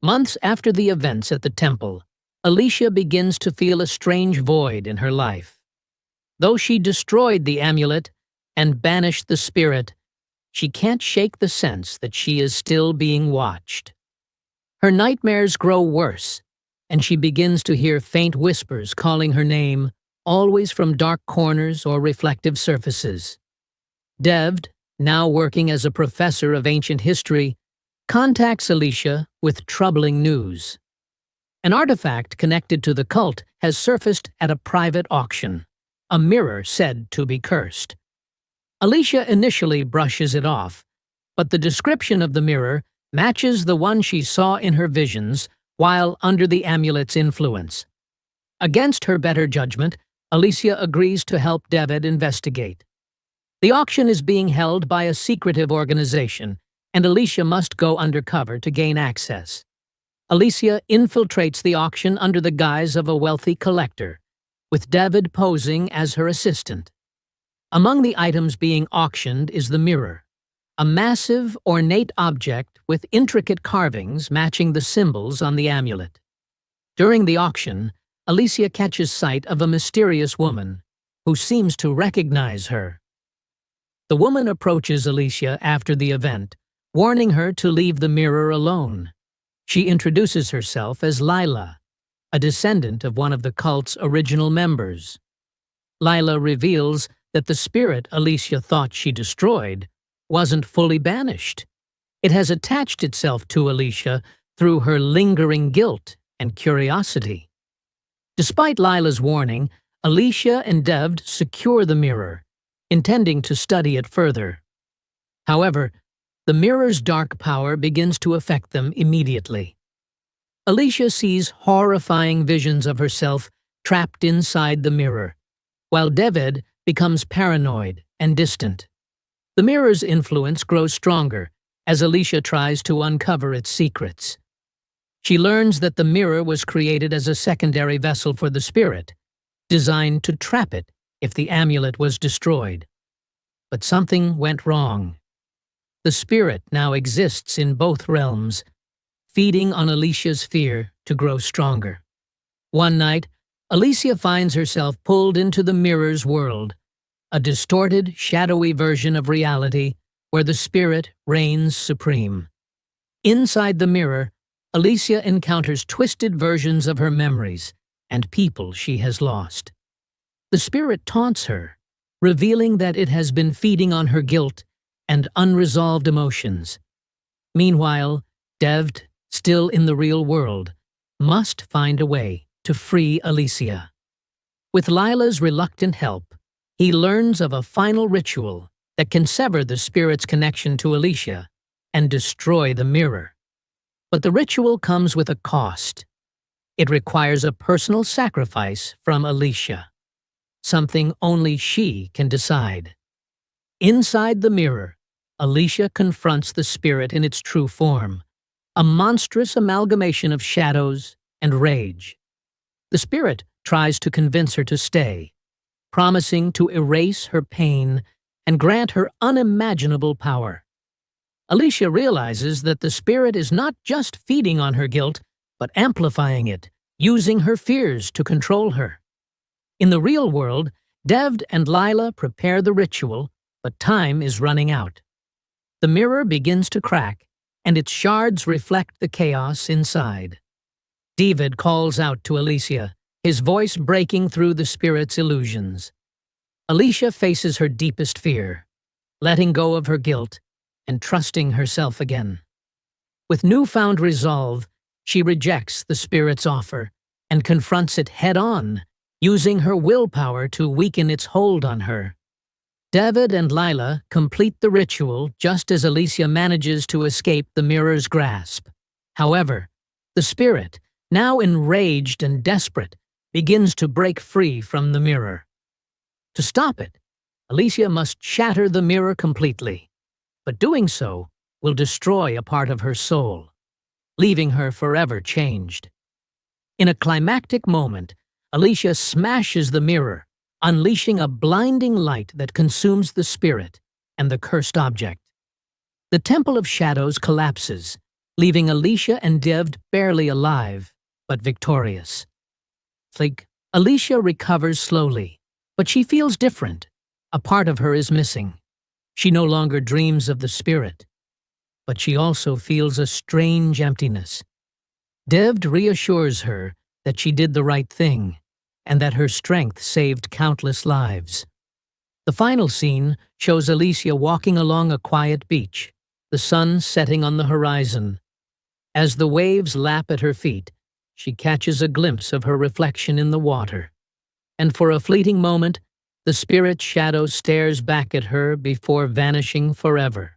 Months after the events at the temple, Alicia begins to feel a strange void in her life. Though she destroyed the amulet and banished the spirit, she can't shake the sense that she is still being watched. Her nightmares grow worse, and she begins to hear faint whispers calling her name, always from dark corners or reflective surfaces. Devd, now working as a professor of ancient history, contacts Alicia with troubling news. An artifact connected to the cult has surfaced at a private auction, a mirror said to be cursed. Alicia initially brushes it off, but the description of the mirror matches the one she saw in her visions while under the amulet's influence. Against her better judgment, Alicia agrees to help Devd investigate. The auction is being held by a secretive organization, and Alicia must go undercover to gain access. Alicia infiltrates the auction under the guise of a wealthy collector, with Devd posing as her assistant. Among the items being auctioned is the mirror, a massive, ornate object with intricate carvings matching the symbols on the amulet. During the auction, Alicia catches sight of a mysterious woman who seems to recognize her. The woman approaches Alicia after the event, warning her to leave the mirror alone. She introduces herself as Lila, a descendant of one of the cult's original members. Lila reveals that the spirit Alicia thought she destroyed wasn't fully banished. It has attached itself to Alicia through her lingering guilt and curiosity. Despite Lila's warning, Alicia and Devd secure the mirror, intending to study it further. However, the mirror's dark power begins to affect them immediately. Alicia sees horrifying visions of herself trapped inside the mirror, while Devd becomes paranoid and distant. The mirror's influence grows stronger as Alicia tries to uncover its secrets. She learns that the mirror was created as a secondary vessel for the spirit, designed to trap it if the amulet was destroyed. But something went wrong. The spirit now exists in both realms, feeding on Alicia's fear to grow stronger. One night, Alicia finds herself pulled into the mirror's world, a distorted, shadowy version of reality where the spirit reigns supreme. Inside the mirror, Alicia encounters twisted versions of her memories and people she has lost. The spirit taunts her, revealing that it has been feeding on her guilt and unresolved emotions. Meanwhile, Devd, still in the real world, must find a way to free Alicia. With Lila's reluctant help, he learns of a final ritual that can sever the spirit's connection to Alicia and destroy the mirror. But the ritual comes with a cost. It requires a personal sacrifice from Alicia, something only she can decide. Inside the mirror, Alicia confronts the spirit in its true form, a monstrous amalgamation of shadows and rage. The spirit tries to convince her to stay, promising to erase her pain and grant her unimaginable power. Alicia realizes that the spirit is not just feeding on her guilt, but amplifying it, using her fears to control her. In the real world, Devd and Lila prepare the ritual, but time is running out. The mirror begins to crack, and its shards reflect the chaos inside. Devd calls out to Alicia, his voice breaking through the spirit's illusions. Alicia faces her deepest fear, letting go of her guilt and trusting herself again. With newfound resolve, she rejects the spirit's offer and confronts it head-on, using her willpower to weaken its hold on her. Devd and Lila complete the ritual just as Alicia manages to escape the mirror's grasp. However, the spirit, now enraged and desperate, begins to break free from the mirror. To stop it, Alicia must shatter the mirror completely, but doing so will destroy a part of her soul, leaving her forever changed. In a climactic moment, Alicia smashes the mirror, unleashing a blinding light that consumes the spirit and the cursed object. The Temple of Shadows collapses, leaving Alicia and Dev barely alive, but victorious. Alicia recovers slowly, but she feels different. A part of her is missing. She no longer dreams of the spirit, but she also feels a strange emptiness. Dev reassures her that she did the right thing and that her strength saved countless lives. The final scene shows Alicia walking along a quiet beach, the sun setting on the horizon. As the waves lap at her feet, she catches a glimpse of her reflection in the water. And for a fleeting moment, the spirit shadow stares back at her before vanishing forever.